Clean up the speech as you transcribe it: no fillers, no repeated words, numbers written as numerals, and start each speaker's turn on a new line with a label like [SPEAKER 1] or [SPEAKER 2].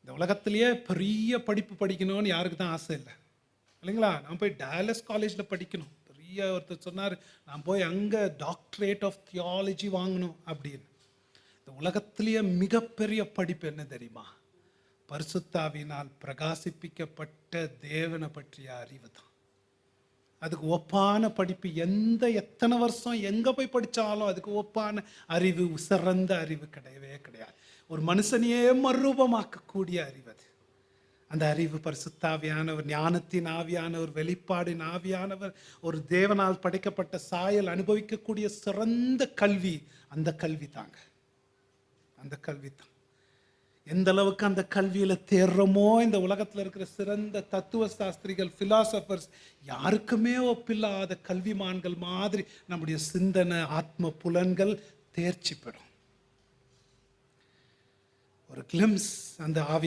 [SPEAKER 1] இந்த உலகத்திலேயே பெரிய படிப்பு படிக்கணும்னு யாருக்கு தான் ஆசை இல்லை இல்லைங்களா? நான் போய் டாலஸ் காலேஜில் படிக்கணும், பெரிய ஒருத்தர் சொன்னார், நான் போய் அங்கே டாக்டரேட் ஆஃப் தியாலஜி வாங்கணும் அப்படின்னு. இந்த உலகத்திலேயே மிகப்பெரிய படிப்பு என்ன தெரியுமா? பரிசுத்தாவினால் பிரகாசிப்பிக்கப்பட்ட தேவனை பற்றிய அறிவு தான். அதுக்கு ஒப்பான படிப்பு எத்தனை வருஷம் எங்கே போய் படித்தாலும் அதுக்கு ஒப்பான அறிவு, சிறந்த அறிவு கிடையவே கிடையாது. ஒரு மனுஷனையே மறுரூபமாக்கக்கூடிய அறிவு அது. அந்த அறிவு பரிசுத்தாவியானவர், ஞானத்தின் ஆவியானவர், வெளிப்பாடின் ஆவியானவர், ஒரு தேவனால் படைக்கப்பட்ட சாயல் அனுபவிக்கக்கூடிய சிறந்த கல்வி அந்த கல்வி தாங்க. அந்த கல்வி தான். எந்த அளவுக்கு அந்த கல்வியில் தேர்றோமோ, இந்த உலகத்தில் இருக்கிற சிறந்த தத்துவ சாஸ்திரிகள், பிலாசபர்ஸ், யாருக்குமே ஒப்பில்லாத கல்விமான்கள் மாதிரி நம்முடைய சிந்தனை, ஆத்ம புலன்கள் தேர்ச்சி பெறும். ஒரு கிளிம்ஸ் அந்த ஆவி